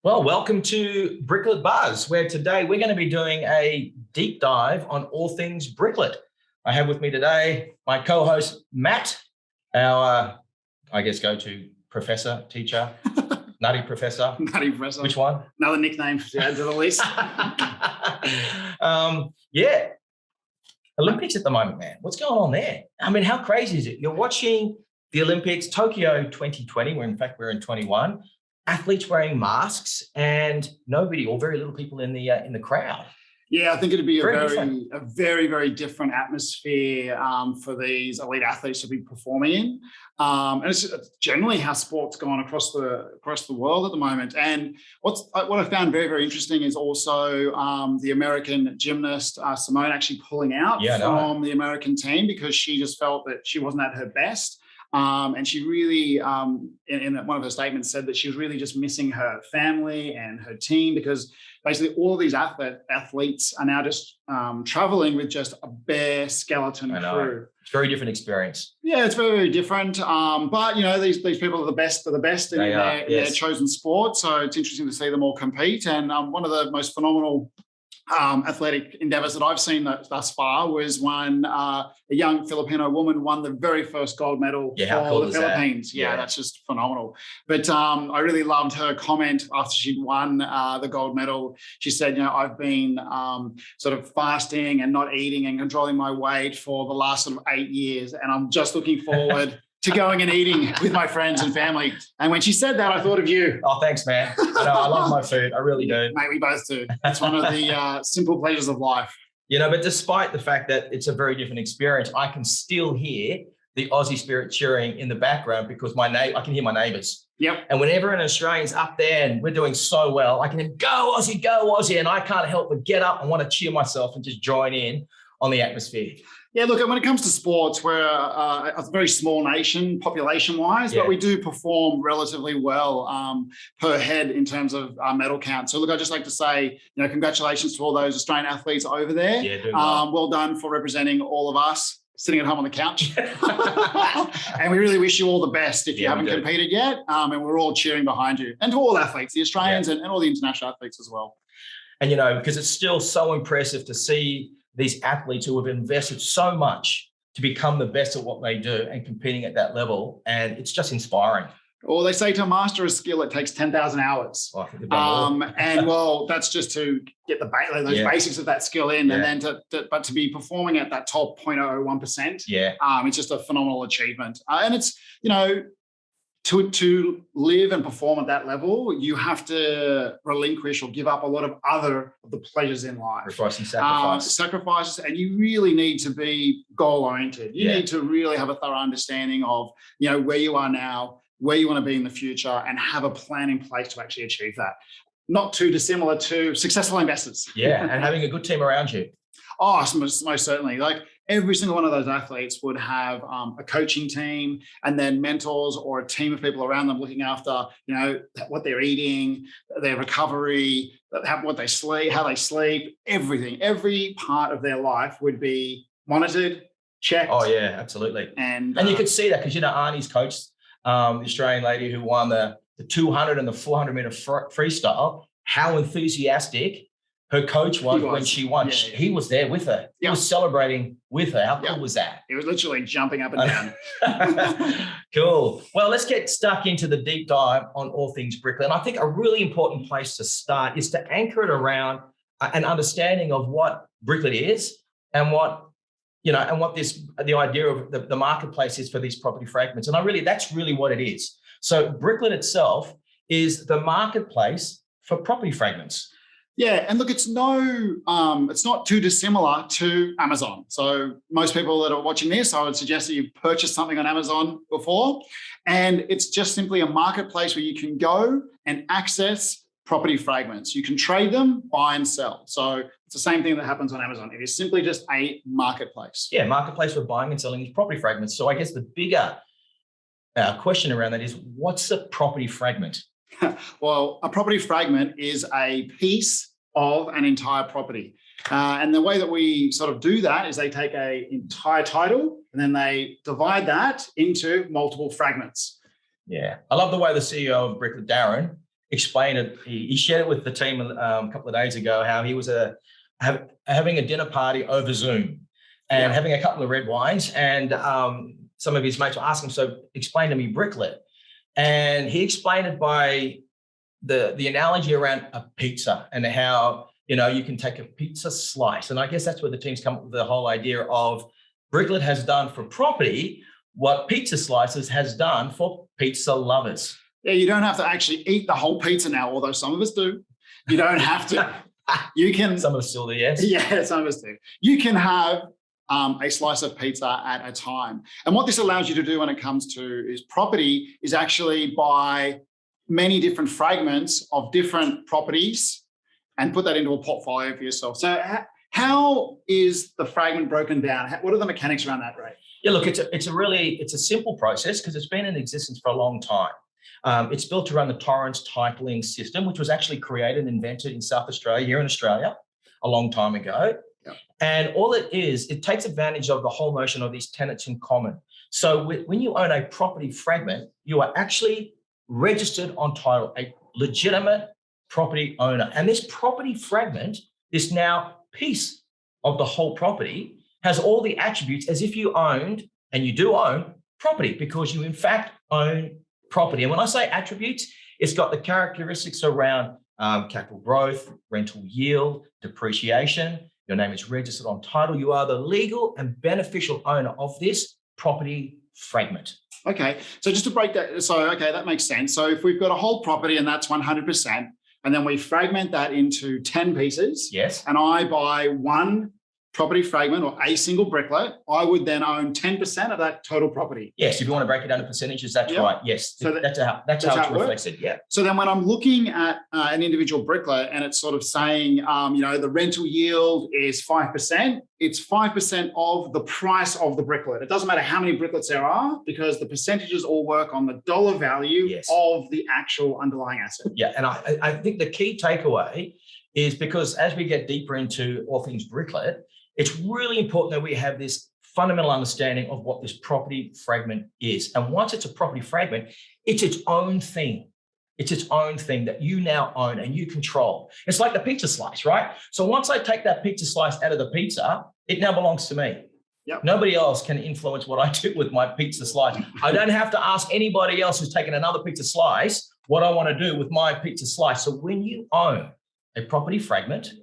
Well, welcome to Bricklet Buzz, where today we're going to be doing a deep dive on all things Bricklet. I have with me today my co-host, Matt, our, go-to professor, teacher, nutty professor. Nutty professor. Which one? Another nickname to add to the list. Yeah. Olympics at the moment, man. What's going on there? I mean, how crazy is it? You're watching the Olympics, Tokyo 2020, where in fact we're in 21. Athletes wearing masks and nobody or very little people in the crowd. Yeah, I think it'd be a very different atmosphere for these elite athletes to be performing in, and it's generally how sport's gone across the world at the moment. And what I found very interesting is also the American gymnast Simone actually pulling out from the American team because she just felt that she wasn't at her best. And she really, in one of her statements, said that she was really just missing her family and her team because basically all of these athletes are now just traveling with just a bare skeleton crew. It's a very different experience. Yeah, it's very different. But you know, these people are the best of the best in their chosen sport. So it's interesting to see them all compete. And one of the most phenomenal athletic endeavors that I've seen thus far was when a young Filipino woman won the very first gold medal for the Philippines. Yeah, that's just phenomenal. But I really loved her comment after she'd won the gold medal. She said, you know, I've been sort of fasting and not eating and controlling my weight for the last sort of 8 years. And I'm just looking forward to going and eating with my friends and family. And when she said that, I thought of you. Oh, thanks, man. I love my food. I really do. Mate, we both do. That's one of the simple pleasures of life. You know, but despite the fact that it's a very different experience, I can still hear the Aussie spirit cheering in the background because I can hear my neighbours. Yep. And whenever an Australian's up there and we're doing so well, I can hear, go Aussie, and I can't help but get up and want to cheer myself and just join in on the atmosphere. Yeah, look, when it comes to sports, we're a very small nation population-wise, but we do perform relatively well per head in terms of medal count. So, look, I'd just like to say, you know, congratulations to all those Australian athletes over there. Yeah, doing well done for representing all of us sitting at home on the couch. And we really wish you all the best if you haven't competed yet. And we're all cheering behind you. And to all athletes, the Australians and all the international athletes as well. And, you know, because it's still so impressive to see these athletes who have invested so much to become the best at what they do and competing at that level. And it's just inspiring. Well, they say to master a skill, it takes 10,000 hours. Oh, and well, that's just to get those basics of that skill in. And then but to be performing at that top 0.01%, it's just a phenomenal achievement. And it's, you know, to live and perform at that level, you have to relinquish or give up a lot of the pleasures in life. Sacrifices, and you really need to be goal-oriented. You need to really have a thorough understanding of, you know, where you are now, where you want to be in the future, and have a plan in place to actually achieve that. Not too dissimilar to successful investors. Yeah, and having a good team around you. Oh, most certainly. Like every single one of those athletes would have a coaching team and then mentors or a team of people around them looking after, you know, what they're eating, their recovery, what they sleep, how they sleep, everything. Every part of their life would be monitored, checked. Oh, yeah, absolutely. And you could see that because, you know, Arnie's coach, the Australian lady who won the 200 and the 400 meter freestyle, how enthusiastic her coach was when she won. He was there with her. He was celebrating with her. How cool was that? He was literally jumping up and down. Cool. Well, let's get stuck into the deep dive on all things Bricklet. And I think a really important place to start is to anchor it around an understanding of what Bricklet is and what, you know, and what the idea of the marketplace is for these property fragments. And that's really what it is. So Bricklet itself is the marketplace for property fragments. Yeah, and look, it's not too dissimilar to Amazon. So most people that are watching this, I would suggest that you've purchased something on Amazon before, and it's just simply a marketplace where you can go and access property fragments. You can trade them, buy and sell. So it's the same thing that happens on Amazon. It is simply just a marketplace. Yeah, marketplace for buying and selling these property fragments. So I guess the bigger question around that is, what's a property fragment? Well, a property fragment is a piece of an entire property. And the way that we sort of do that is they take an entire title and then they divide that into multiple fragments. Yeah. I love the way the CEO of Bricklet, Darren, explained it. He shared it with the team a couple of days ago, how he was having a dinner party over Zoom and having a couple of red wines. And some of his mates were asking him, so explain to me Bricklet. And he explained it by the analogy around a pizza and how, you can take a pizza slice. And I guess that's where the team's come up with the whole idea of Bricklet has done for property what Pizza Slices has done for pizza lovers. Yeah, you don't have to actually eat the whole pizza now, although some of us do. You don't have to. You can. Some of us still do, yes. Yeah, some of us do. You can have a slice of pizza at a time. And what this allows you to do when it comes to is property is actually buy many different fragments of different properties and put that into a portfolio for yourself. So how is the fragment broken down? What are the mechanics around that, Ray? Yeah, look, it's a simple process because it's been in existence for a long time. It's built around the Torrens titling system, which was actually created and invented in South Australia, here in Australia, a long time ago. Yep. And all it is, it takes advantage of the whole notion of these tenants in common. So when you own a property fragment, you are actually registered on title, a legitimate property owner. And this property fragment, this now piece of the whole property, has all the attributes as if you owned, and you do own, property, because you in fact own property. And when I say attributes, it's got the characteristics around capital growth, rental yield, depreciation. Your name is registered on title. You are the legal and beneficial owner of this property fragment. Okay, so just to break that, that makes sense. So if we've got a whole property and that's 100%, and then we fragment that into 10 pieces, yes, and I buy one property fragment or a single bricklet, I would then own 10% of that total property. Yes, if you want to break it down to percentages, that's right. Yes, so that's how it's reflected. Yeah. So then when I'm looking at an individual bricklet and it's sort of saying, the rental yield is 5%, it's 5% of the price of the bricklet. It doesn't matter how many bricklets there are because the percentages all work on the dollar value of the actual underlying asset. Yeah, and I think the key takeaway is because as we get deeper into all things Bricklet, it's really important that we have this fundamental understanding of what this property fragment is. And once it's a property fragment, it's its own thing. It's its own thing that you now own and you control. It's like the pizza slice, right? So once I take that pizza slice out of the pizza, it now belongs to me. Yep. Nobody else can influence what I do with my pizza slice. I don't have to ask anybody else who's taken another pizza slice what I want to do with my pizza slice. So when you own a property fragment,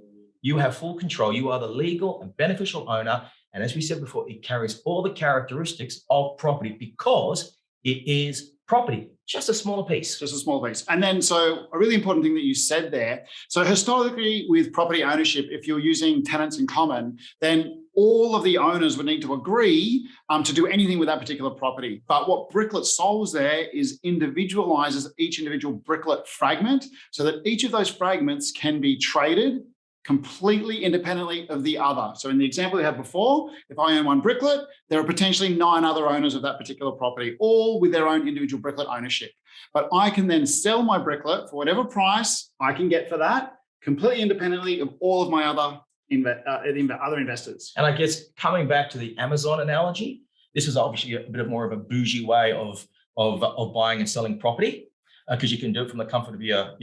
you have full control. You are the legal and beneficial owner. And as we said before, it carries all the characteristics of property because it is property, just a smaller piece. Just a small piece. And then, so a really important thing that you said there. So historically with property ownership, if you're using tenants in common, then all of the owners would need to agree to do anything with that particular property. But what Bricklet solves there is individualizes each individual Bricklet fragment so that each of those fragments can be traded completely independently of the other. So in the example we had before, if I own one Bricklet, there are potentially 9 other owners of that particular property, all with their own individual Bricklet ownership. But I can then sell my Bricklet for whatever price I can get for that, completely independently of all of my other investors. And I guess coming back to the Amazon analogy, this is obviously a bit more of a bougie way of buying and selling property. Because you can do it from the comfort of your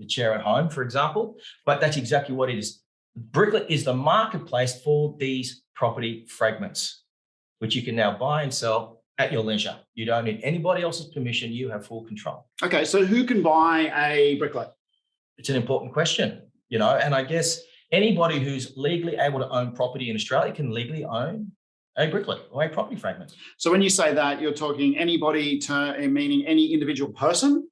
chair at home, for example. But that's exactly what it is. Bricklet is the marketplace for these property fragments, which you can now buy and sell at your leisure. You don't need anybody else's permission. You have full control. Okay, so who can buy a Bricklet? It's an important question, and I guess anybody who's legally able to own property in Australia can legally own a Bricklet or a property fragment. So when you say that, you're talking anybody, meaning any individual person.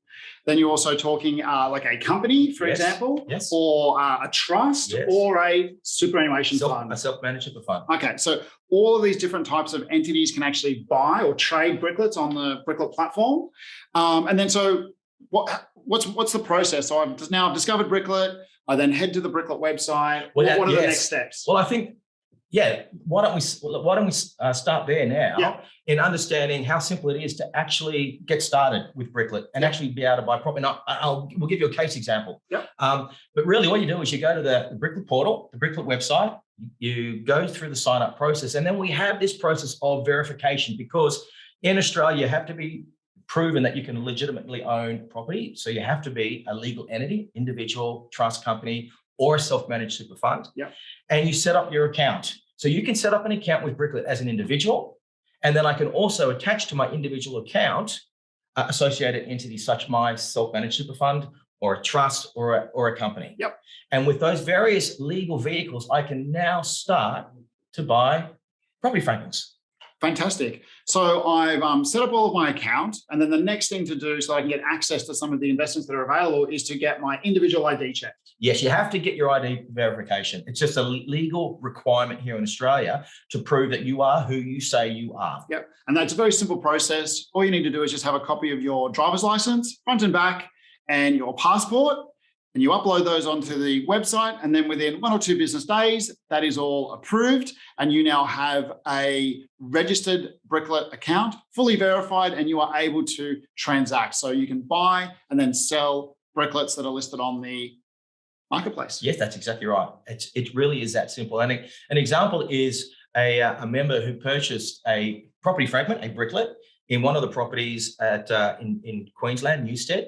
Then you're also talking like a company, for example, or a trust, or a superannuation fund. A self-managed super fund. Okay, so all of these different types of entities can actually buy or trade Bricklets on the Bricklet platform. And then so what's the process? So I've discovered Bricklet. I then head to the Bricklet website. What are the next steps? Well, I think, why don't we start there now in understanding how simple it is to actually get started with Bricklet and actually be able to buy property. We'll give you a case example. But really what you do is you go to the Bricklet portal, the Bricklet website, you go through the sign up process, and then we have this process of verification because in Australia you have to be proven that you can legitimately own property. So you have to be a legal entity, individual, trust company, or a self-managed super fund. Yep. And you set up your account. So you can set up an account with Bricklet as an individual. And then I can also attach to my individual account associated entities such as my self-managed super fund or a trust or a company. Yep. And with those various legal vehicles, I can now start to buy property fragments. Fantastic. So I've set up all of my account, and then the next thing to do so I can get access to some of the investments that are available is to get my individual ID checked. Yes, you have to get your ID verification. It's just a legal requirement here in Australia to prove that you are who you say you are. Yep. And that's a very simple process. All you need to do is just have a copy of your driver's license, front and back, and your passport, and you upload those onto the website. And then within 1 or 2 business days, that is all approved. And you now have a registered Bricklet account, fully verified, and you are able to transact. So you can buy and then sell Bricklets that are listed on the marketplace. Yes, that's exactly right. It really is that simple. And an example is a member who purchased a property fragment, a Bricklet, in one of the properties in Queensland, Newstead,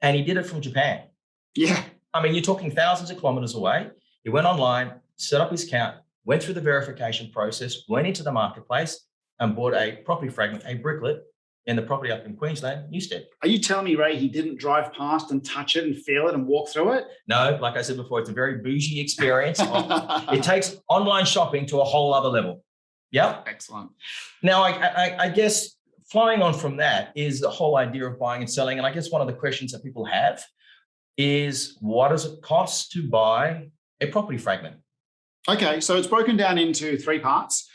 and he did it from Japan. Yeah. I mean, you're talking thousands of kilometers away. He went online, set up his account, went through the verification process, went into the marketplace and bought a property fragment, a Bricklet, in the property up in Queensland, Newstead. Are you telling me, Ray, he didn't drive past and touch it and feel it and walk through it? No, like I said before, it's a very bougie experience. It takes online shopping to a whole other level. Yeah. Excellent. Now, I guess flowing on from that is the whole idea of buying and selling. And I guess one of the questions that people have is, what does it cost to buy a property fragment? Okay, so it's broken down into 3 parts.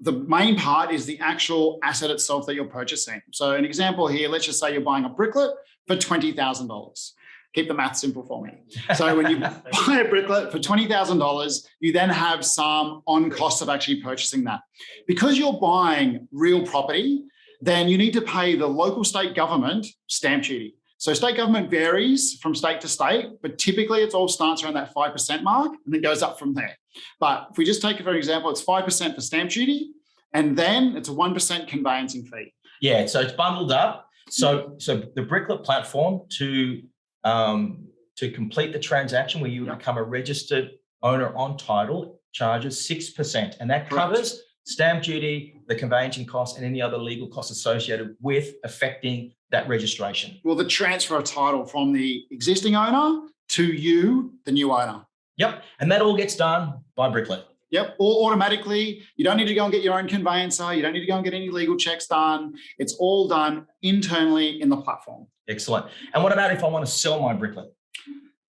The main part is the actual asset itself that you're purchasing. So an example here, let's just say you're buying a Bricklet for $20,000. Keep the math simple for me. So when you buy a Bricklet for $20,000, you then have some on costs of actually purchasing that. Because you're buying real property, then you need to pay the local state government stamp duty. So state government varies from state to state, but typically it all starts around that 5% mark and then goes up from there. But if we just take it for an example, it's 5% for stamp duty, and then it's a 1% conveyancing fee. Yeah, so it's bundled up. So the Bricklet platform to complete the transaction where you become a registered owner on title charges 6%, and that covers stamp duty, the conveyancing costs, and any other legal costs associated with effecting that registration. Well, the transfer of title from the existing owner to you, the new owner. Yep, and that all gets done by Bricklet. Yep, all automatically. You don't need to go and get your own conveyancer. You don't need to go and get any legal checks done. It's all done internally in the platform. Excellent. And what about if I want to sell my Bricklet?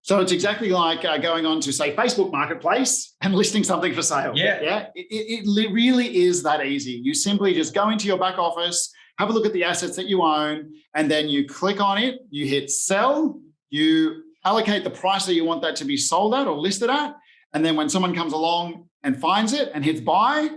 So it's exactly like going on to, say, Facebook Marketplace and listing something for sale. Yeah. It really is that easy. You simply just go into your back office, have a look at the assets that you own, and then you click on it, you hit sell, you allocate the price that you want that to be sold at or listed at, and then when someone comes along and finds it and hits buy,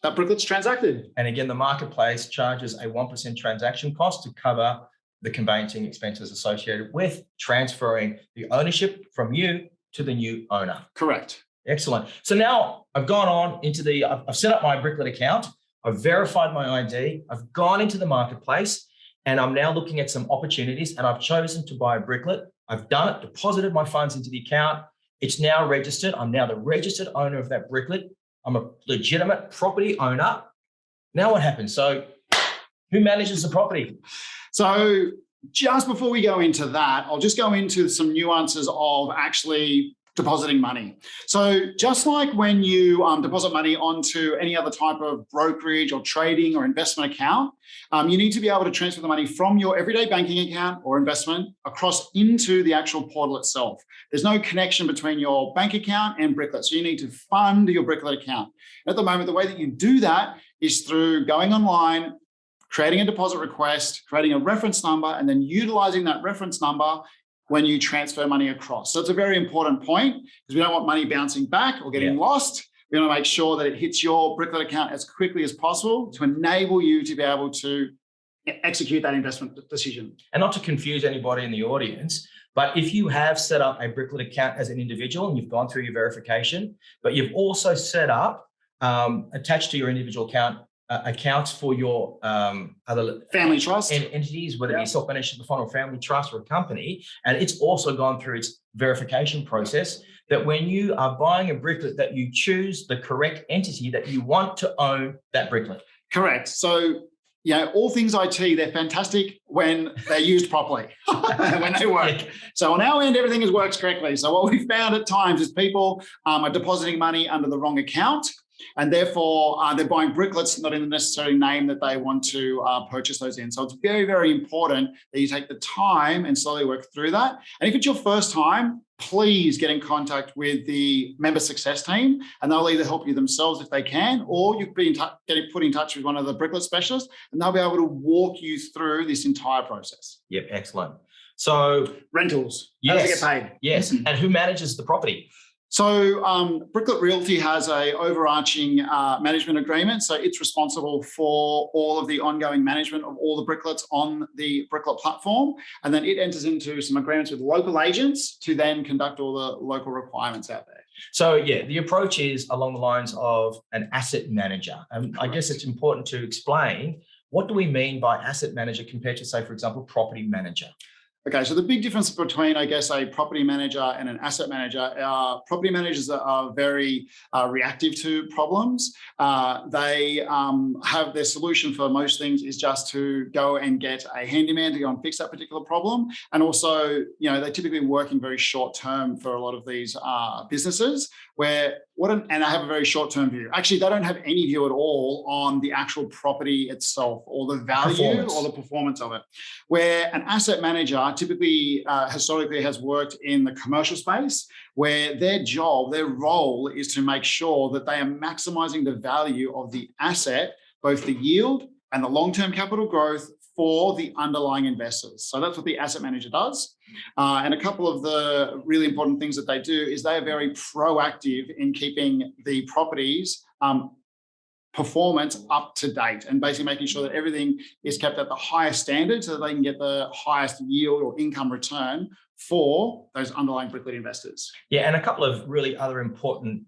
that Bricklet's transacted. And again, the marketplace charges a 1% transaction cost to cover the conveyancing expenses associated with transferring the ownership from you to the new owner. Correct. Excellent. So now I've gone on into I've set up my Bricklet account, I've verified my ID, I've gone into the marketplace, and I'm now looking at some opportunities, and I've chosen to buy a Bricklet. I've done it, deposited my funds into the account. It's now registered. I'm now the registered owner of that Bricklet. I'm a legitimate property owner. Now what happens? So who manages the property? So just before we go into that, I'll just go into some nuances of actually depositing money. So just like when you deposit money onto any other type of brokerage or trading or investment account, you need to be able to transfer the money from your everyday banking account or investment across into the actual portal itself. There's no connection between your bank account and Bricklet. So you need to fund your Bricklet account. At the moment, the way that you do that is through going online, creating a deposit request, creating a reference number, and then utilizing that reference number when you transfer money across. So it's a very important point because we don't want money bouncing back or getting lost. We want to make sure that it hits your Bricklet account as quickly as possible to enable you to be able to execute that investment decision. And not to confuse anybody in the audience, but if you have set up a Bricklet account as an individual and you've gone through your verification, but you've also set up, attached to your individual account, accounts for your other family trust entities, whether it be self-managed fund or family trust or a company. And it's also gone through its verification process that when you are buying a bricklet, that you choose the correct entity that you want to own that bricklet. Correct. So, all things IT, they're fantastic when they're used properly, when they work. So on our end, everything works correctly. So what we found at times is people are depositing money under the wrong account, and therefore they're buying bricklets not in the necessary name that they want to purchase those in. So it's very, very important that you take the time and slowly work through that. And if it's your first time, please get in contact with the member success team, and they'll either help you themselves if they can, or you can be get put in touch with one of the Bricklet specialists, and they'll be able to walk you through this entire process. Yep, excellent. So rentals, yes, how does it get paid? Yes, and who manages the property? So Bricklet Realty has a overarching management agreement. So it's responsible for all of the ongoing management of all the bricklets on the Bricklet platform. And then it enters into some agreements with local agents to then conduct all the local requirements out there. So yeah, the approach is along the lines of an asset manager. And I guess it's important to explain, what do we mean by asset manager compared to, say, for example, property manager? Okay, so the big difference between, I guess, a property manager and an asset manager, property managers are very reactive to problems. They have their solution for most things is just to go and get a handyman to go and fix that particular problem. And also, they're typically working very short term for a lot of these businesses where and I have a very short-term view. Actually, they don't have any view at all on the actual property itself or the value or the performance of it. Where an asset manager typically historically has worked in the commercial space, where their job, their role is to make sure that they are maximizing the value of the asset, both the yield and the long-term capital growth for the underlying investors. So that's what the asset manager does. And a couple of the really important things that they do is they are very proactive in keeping the properties performance up to date and basically making sure that everything is kept at the highest standard so that they can get the highest yield or income return for those underlying Bricklet investors. Yeah, and a couple of really other important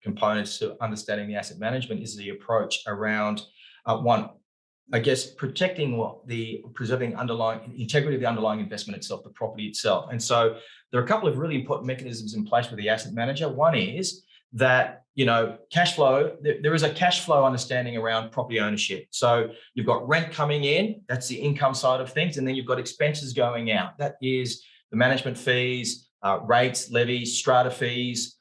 components to understanding the asset management is the approach around one, I guess, preserving underlying integrity of the underlying investment itself, the property itself. And so there are a couple of really important mechanisms in place with the asset manager. One is that, cash flow, there is a cash flow understanding around property ownership. So you've got rent coming in, that's the income side of things. And then you've got expenses going out. That is the management fees, rates, levies, strata fees,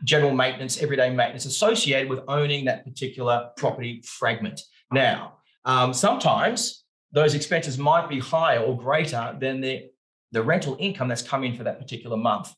general maintenance, everyday maintenance associated with owning that particular property fragment. Now, sometimes those expenses might be higher or greater than the rental income that's come in for that particular month.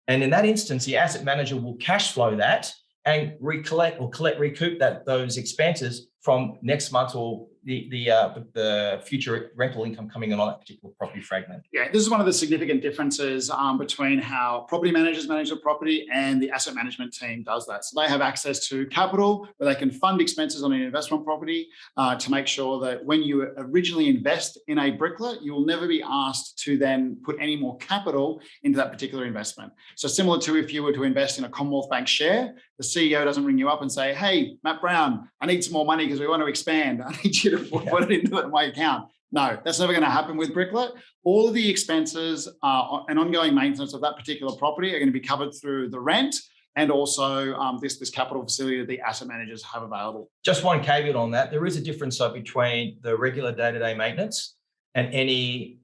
And in that instance, the asset manager will cash flow that and recoup those expenses from next month or the future rental income coming in on that particular property fragment. Yeah, this is one of the significant differences between how property managers manage the property and the asset management team does that. So they have access to capital where they can fund expenses on an investment property to make sure that when you originally invest in a bricklet, you will never be asked to then put any more capital into that particular investment. So similar to if you were to invest in a Commonwealth Bank share, the CEO doesn't ring you up and say, "Hey, Matt Brown, I need some more money because we want to expand. I need you to put it into my account." No, that's never going to happen with Bricklet. All of the expenses and ongoing maintenance of that particular property are going to be covered through the rent and also this capital facility that the asset managers have available. Just one caveat on that. There is a difference between the regular day-to-day maintenance and any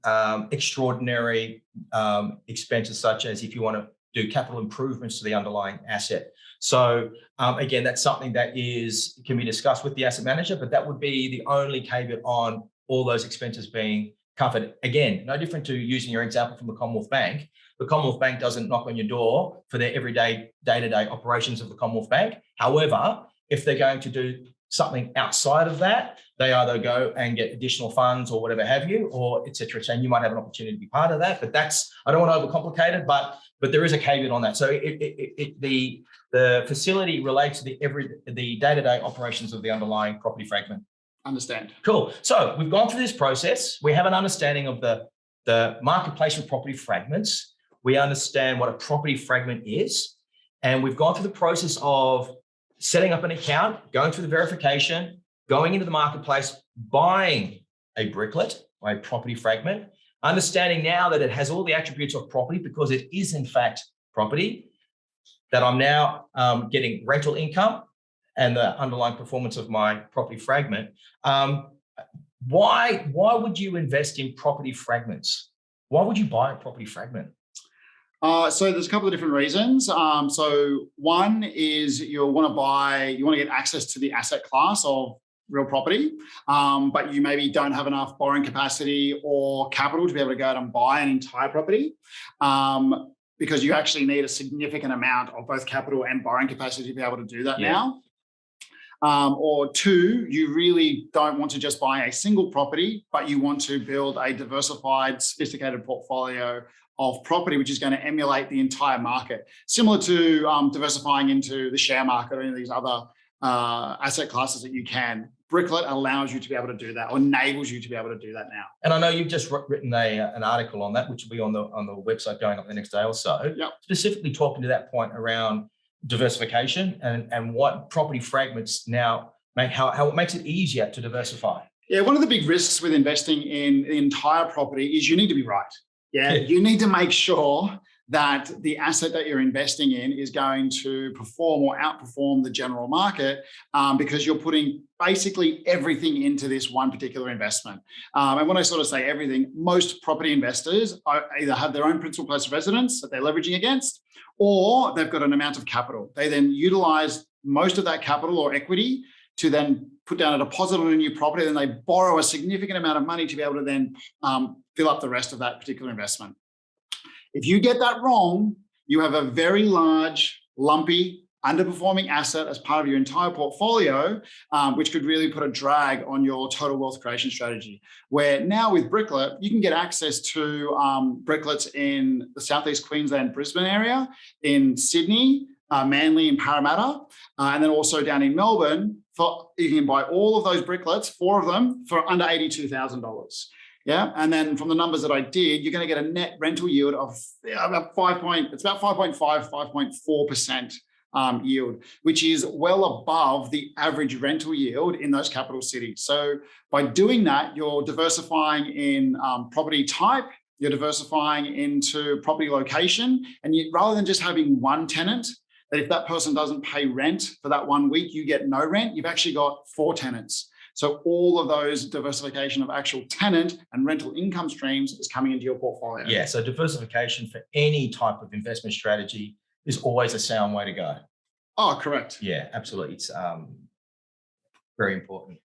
extraordinary expenses, such as if you want to do capital improvements to the underlying asset. So again, that's something that can be discussed with the asset manager, but that would be the only caveat on all those expenses being covered. Again, no different to using your example from the Commonwealth Bank. The Commonwealth Bank doesn't knock on your door for their everyday day-to-day operations of the Commonwealth Bank. However, if they're going to do something outside of that, they either go and get additional funds or whatever have you, or et cetera. And you might have an opportunity to be part of that, but I don't want to overcomplicate it, but there is a caveat on that. So the facility relates to the day-to-day operations of the underlying property fragment. Understand. Cool. So we've gone through this process. We have an understanding of the marketplace for property fragments. We understand what a property fragment is. And we've gone through the process of setting up an account, going through the verification, going into the marketplace, buying a bricklet or a property fragment, understanding now that it has all the attributes of property because it is in fact property, that I'm now getting rental income and the underlying performance of my property fragment. Why would you invest in property fragments? Why would you buy a property fragment? So there's a couple of different reasons. So one is you want to get access to the asset class of real property, but you maybe don't have enough borrowing capacity or capital to be able to go out and buy an entire property, because you actually need a significant amount of both capital and borrowing capacity to be able to do that now. Or two, you really don't want to just buy a single property, but you want to build a diversified, sophisticated portfolio of property, which is going to emulate the entire market, similar to diversifying into the share market or any of these other asset classes that you can. Bricklet allows you to be able to do that, or enables you to be able to do that now. And I know you've just written an article on that, which will be on the website going up the next day or so, specifically talking to that point around diversification and what property fragments now make, how it makes it easier to diversify. Yeah, one of the big risks with investing in the entire property is you need to be right. You need to make sure that the asset that you're investing in is going to perform or outperform the general market, because you're putting basically everything into this one particular investment. And when I sort of say everything, most property investors either have their own principal place of residence that they're leveraging against, or they've got an amount of capital. They then utilize most of that capital or equity to then put down a deposit on a new property, then they borrow a significant amount of money to be able to then fill up the rest of that particular investment. If you get that wrong, you have a very large, lumpy, underperforming asset as part of your entire portfolio, which could really put a drag on your total wealth creation strategy. Where now with Bricklet, you can get access to Bricklets in the Southeast Queensland, Brisbane area, in Sydney, Manly and Parramatta, and then also down in Melbourne. You can buy all of those Bricklets, 4 of them, for under $82,000. Yeah, and then from the numbers that I did, you're going to get a net rental yield of about 5.4% yield, which is well above the average rental yield in those capital cities. So by doing that, you're diversifying in property type, you're diversifying into property location, and rather than just having one tenant, that if that person doesn't pay rent for that 1 week, you get no rent, you've actually got 4 tenants. So all of those diversification of actual tenant and rental income streams is coming into your portfolio. Yeah, so diversification for any type of investment strategy is always a sound way to go. Oh, correct. Yeah, absolutely. It's very important.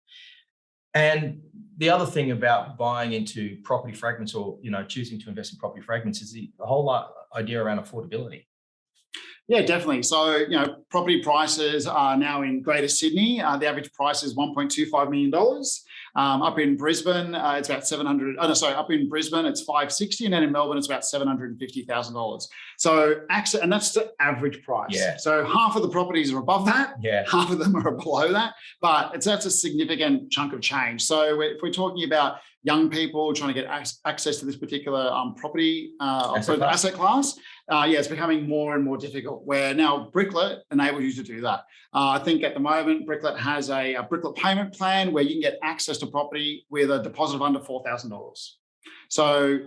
And the other thing about buying into property fragments, or choosing to invest in property fragments, is the whole idea around affordability. Yeah, definitely. So, property prices are now in Greater Sydney. The average price is $1.25 million. Up in Brisbane, it's about up in Brisbane, it's $560, and then in Melbourne, it's about $750,000. So, and that's the average price. Yeah. So half of the properties are above that. Yeah. Half of them are below that, but that's a significant chunk of change. So if we're talking about young people trying to get access to this particular property asset class, it's becoming more and more difficult, where now Bricklet enables you to do that. I think at the moment, Bricklet has a Bricklet payment plan where you can get access to property with a deposit of under $4,000. So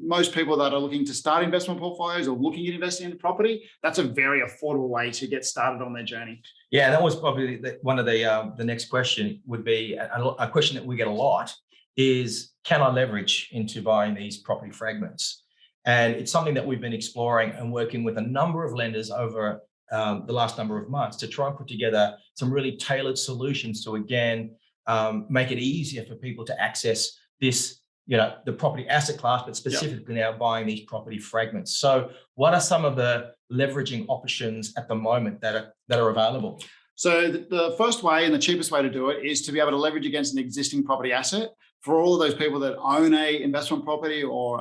most people that are looking to start investment portfolios or looking at investing in property, that's a very affordable way to get started on their journey. Yeah, that was probably one of the next question would be a question that we get a lot is, can I leverage into buying these property fragments? And it's something that we've been exploring and working with a number of lenders over the last number of months to try and put together some really tailored solutions to, again, make it easier for people to access this, the property asset class, but specifically now buying these property fragments. So what are some of the leveraging options at the moment that are available? So the first way and the cheapest way to do it is to be able to leverage against an existing property asset. For all of those people that own a investment property or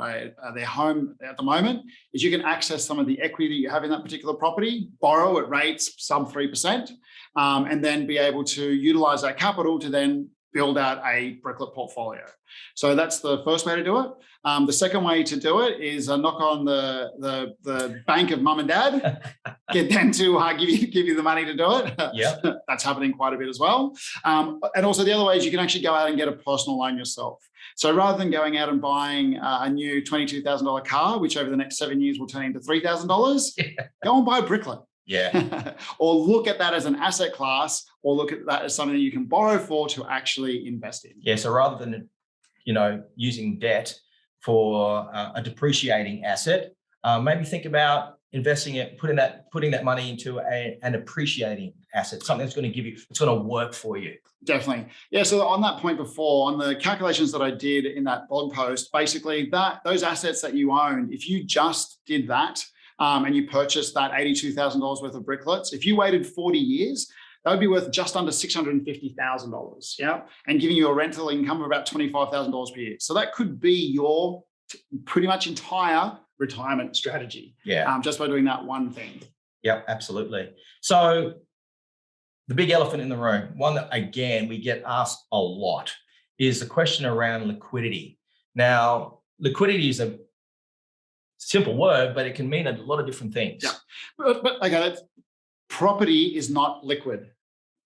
their home at the moment, is you can access some of the equity that you have in that particular property, borrow at rates sub 3%, and then be able to utilize that capital to then build out a Bricklet portfolio. So that's the first way to do it. The second way to do it is knock on the bank of mum and dad, get them to give you the money to do it. Yeah, that's happening quite a bit as well. And also the other way is you can actually go out and get a personal loan yourself. So rather than going out and buying a new $22,000 car, which over the next 7 years will turn into $3,000, go and buy a Bricklet. Yeah. Or look at that as an asset class, or look at that as something that you can borrow for to actually invest in. Yeah. So rather than, using debt for a depreciating asset, maybe think about investing it, putting that money into an appreciating asset, something that's going to it's going to work for you. Definitely. Yeah. So on that point before, on the calculations that I did in that blog post, basically those assets that you owned, if you just did that, and you purchased that $82,000 worth of Bricklets, if you waited 40 years, that would be worth just under $650,000, yeah, and giving you a rental income of about $25,000 per year. So that could be your pretty much entire retirement strategy, just by doing that one thing. Yeah, absolutely. So the big elephant in the room, one that, again, we get asked a lot, is the question around liquidity. Now, liquidity is a simple word, but it can mean a lot of different things. Yeah, but okay, property is not liquid.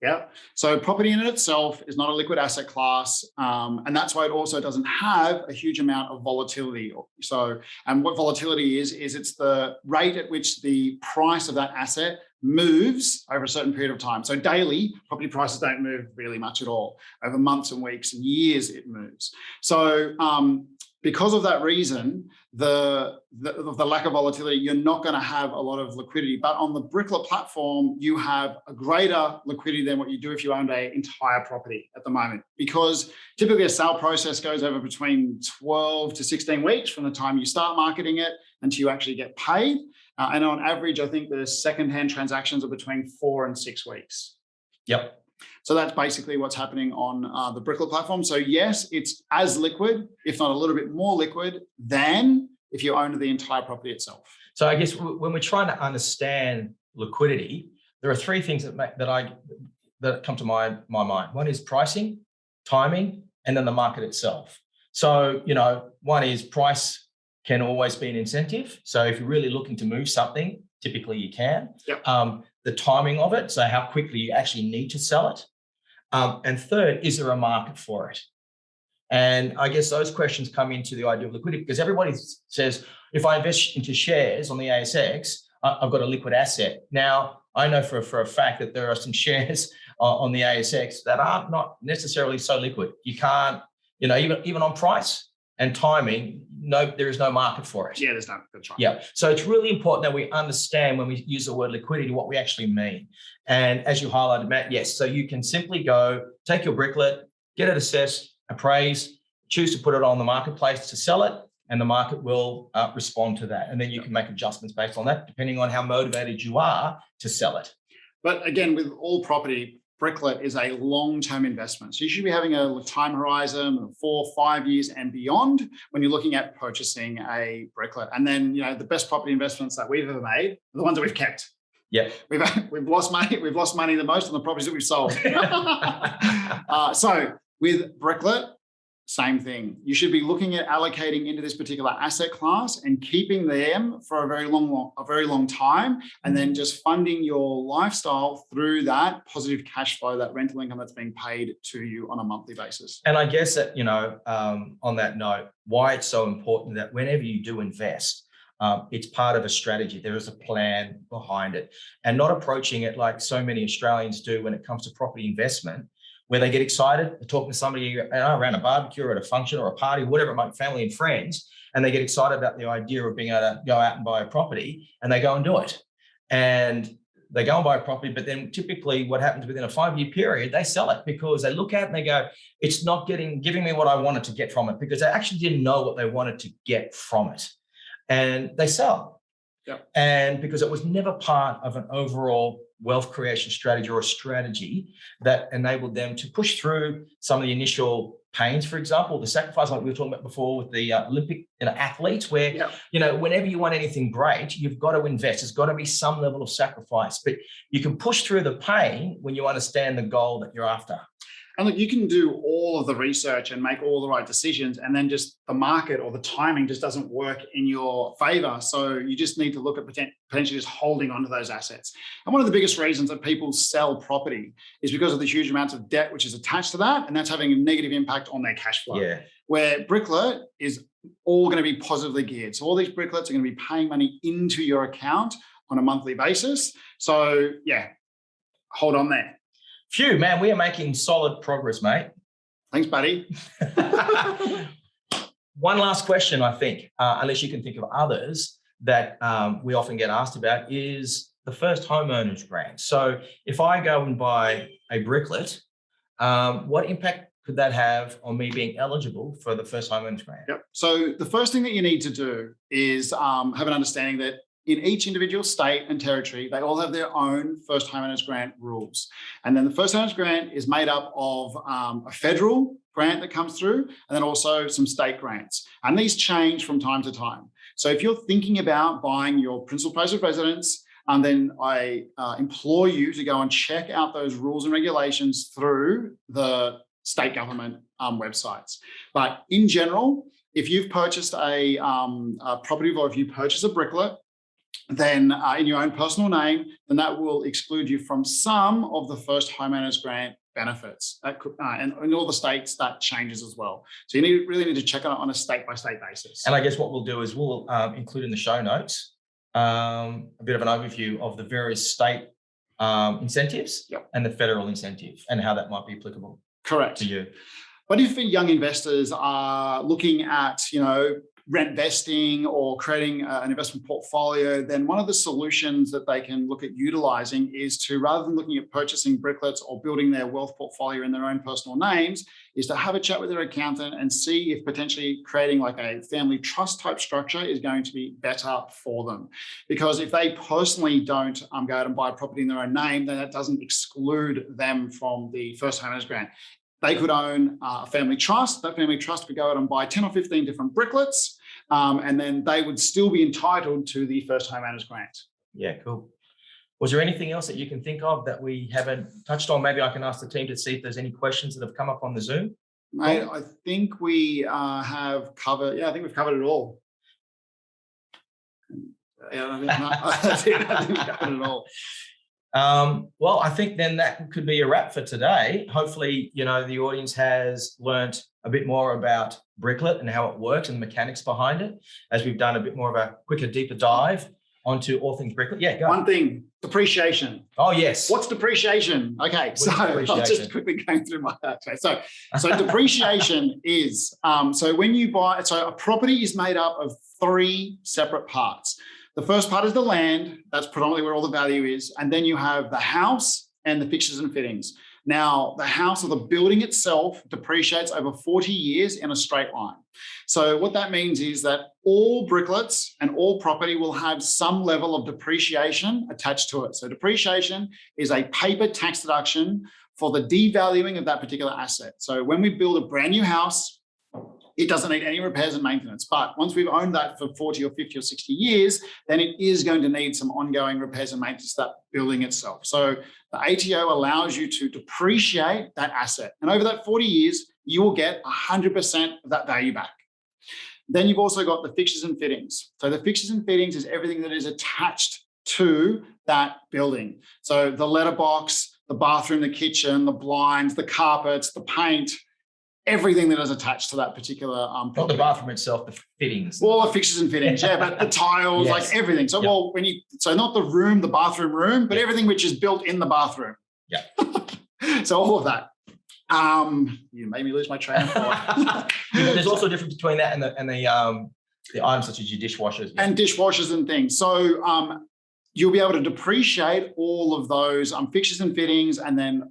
Yeah, so property in itself is not a liquid asset class, and that's why it also doesn't have a huge amount of volatility. So, and what volatility is it's the rate at which the price of that asset moves over a certain period of time. So daily, property prices don't move really much at all. Over months and weeks and years, it moves. So because of that reason, the lack of volatility, you're not going to have a lot of liquidity. But on the Bricklet platform, you have a greater liquidity than what you do if you owned an entire property at the moment. Because typically a sale process goes over between 12 to 16 weeks from the time you start marketing it until you actually get paid. And on average, I think the secondhand transactions are between 4 and 6 weeks. Yep. So that's basically what's happening on the Bricklet platform. So yes, it's as liquid, if not a little bit more liquid, than if you own the entire property itself. So I guess when we're trying to understand liquidity, there are three things that come to my mind. One is pricing, timing, and then the market itself. So, one is price can always be an incentive. So if you're really looking to move something, typically you can. Yep. The timing of it, so how quickly you actually need to sell it. And third, is there a market for it? And I guess those questions come into the idea of liquidity, because everybody says, if I invest into shares on the ASX, I've got a liquid asset. Now, I know for a fact that there are some shares on the ASX that are not necessarily so liquid. You can't, even on price and timing, there is no market for it. Yeah, there's no. That's right. Yeah. So it's really important that we understand when we use the word liquidity, what we actually mean. And as you highlighted, Matt, yes. So you can simply go, take your Bricklet, get it assessed, appraised, choose to put it on the marketplace to sell it, and the market will respond to that. And then you can make adjustments based on that, depending on how motivated you are to sell it. But again, with all property, Bricklet is a long-term investment. So you should be having a time horizon of 4 or 5 years and beyond when you're looking at purchasing a Bricklet. And then, the best property investments that we've ever made are the ones that we've kept. Yeah. We've lost money. We've lost money the most on the properties that we've sold. So with Bricklet, same thing. You should be looking at allocating into this particular asset class and keeping them for a very long time, and then just funding your lifestyle through that positive cash flow, that rental income that's being paid to you on a monthly basis. And I guess that, on that note, why it's so important that whenever you do invest, it's part of a strategy. There is a plan behind it, and not approaching it like so many Australians do when it comes to property investment, where they get excited, they're talking to somebody around a barbecue or at a function or a party, whatever it might be, family and friends, and they get excited about the idea of being able to go out and buy a property, and they go and do it. And they go and buy a property, but then typically what happens within a 5-year period, they sell it because they look at it and they go, it's not giving me what I wanted to get from it, because they actually didn't know what they wanted to get from it. And they sell. Yeah. And because it was never part of an overall wealth creation strategy or a strategy that enabled them to push through some of the initial pains, for example, the sacrifice, like we were talking about before with the Olympic athletes, where, whenever you want anything great, you've got to invest. There's got to be some level of sacrifice, but you can push through the pain when you understand the goal that you're after. And look, you can do all of the research and make all the right decisions, and then just the market or the timing just doesn't work in your favor. So you just need to look at potentially just holding onto those assets. And one of the biggest reasons that people sell property is because of the huge amounts of debt which is attached to that, and that's having a negative impact on their cash flow. Yeah. Where Bricklet is all going to be positively geared. So all these Bricklets are going to be paying money into your account on a monthly basis. So yeah, hold on there. Phew, man, we are making solid progress, mate. Thanks, buddy. One last question, I think, unless you can think of others that we often get asked about, is the first homeowners grant. So if I go and buy a Bricklet, what impact could that have on me being eligible for the first homeowners grant? Yep. So the first thing that you need to do is have an understanding that in each individual state and territory, they all have their own first homeowners grant rules. And then the first homeowners grant is made up of a federal grant that comes through, and then also some state grants. And these change from time to time. So if you're thinking about buying your principal place of residence, then I implore you to go and check out those rules and regulations through the state government websites. But in general, if you've purchased a property, or if you purchase a Bricklet, then in your own personal name, then that will exclude you from some of the first homeowners grant benefits. That could, and in all the states, that changes as well. So you really need to check on a state-by-state basis. And I guess what we'll do is we'll include in the show notes a bit of an overview of the various state incentives and the federal incentive and how that might be applicable. Correct. To you. But if young investors are looking at, rent vesting or creating an investment portfolio, then one of the solutions that they can look at utilizing is to, rather than looking at purchasing Bricklets or building their wealth portfolio in their own personal names, is to have a chat with their accountant and see if potentially creating like a family trust type structure is going to be better for them. Because if they personally don't go out and buy a property in their own name, then that doesn't exclude them from the first homeowners grant. They could own a family trust. That family trust could go out and buy 10 or 15 different Bricklets, and then they would still be entitled to the first homeowners grant. Yeah, cool. Was there anything else that you can think of that we haven't touched on? Maybe I can ask the team to see if there's any questions that have come up on the Zoom. Mate, I think we have covered, I think we've covered it all. That's it. I think we've covered it all. Well, I think then that could be a wrap for today. Hopefully, the audience has learnt a bit more about Bricklet and how it works and the mechanics behind it, as we've done a bit more of a quicker, deeper dive onto all things Bricklet. Yeah, go. One thing, depreciation. Oh, yes. What's depreciation? Okay, so I'm just quickly going through my... Okay, so depreciation is, so when you buy... So a property is made up of 3 separate parts. The first part is the land. That's predominantly where all the value is. And then you have the house and the fixtures and fittings. Now, the house or the building itself depreciates over 40 years in a straight line. So what that means is that all Bricklets and all property will have some level of depreciation attached to it. So depreciation is a paper tax deduction for the devaluing of that particular asset. So when we build a brand new house, it doesn't need any repairs and maintenance. But once we've owned that for 40 or 50 or 60 years, then it is going to need some ongoing repairs and maintenance to that building itself. So the ATO allows you to depreciate that asset. And over that 40 years, you will get 100% of that value back. Then you've also got the fixtures and fittings. So the fixtures and fittings is everything that is attached to that building. So the letterbox, the bathroom, the kitchen, the blinds, the carpets, the paint, everything that is attached to that particular property. Not the bathroom itself, the fittings. All the fixtures and fittings, but the tiles, yes. Like everything. So, so not the room, the bathroom room, but everything which is built in the bathroom. Yeah. So all of that. You made me lose my train of thought. There's also a difference between that and the items such as your dishwashers. And dishwashers and things. So you'll be able to depreciate all of those fixtures and fittings and then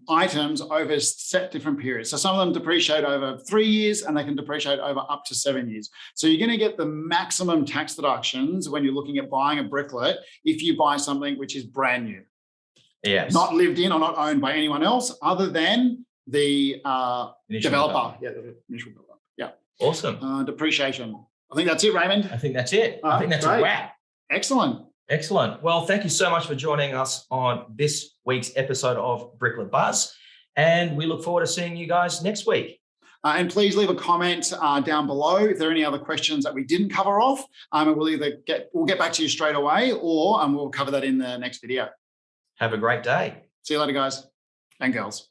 items over set different periods. So some of them depreciate over 3 years and they can depreciate over up to 7 years. So you're going to get the maximum tax deductions when you're looking at buying a Bricklet if you buy something which is brand new. Yes. Not lived in or not owned by anyone else other than the developer. Yeah, the initial builder. Yeah. Awesome. Depreciation. I think that's it, Raymond. I think that's it. I think that's great. A wrap. Excellent. Excellent. Well, thank you so much for joining us on this week's episode of Bricklet Buzz. And we look forward to seeing you guys next week. And please leave a comment down below if there are any other questions that we didn't cover off. And we'll get back to you straight away, or we'll cover that in the next video. Have a great day. See you later, guys and girls.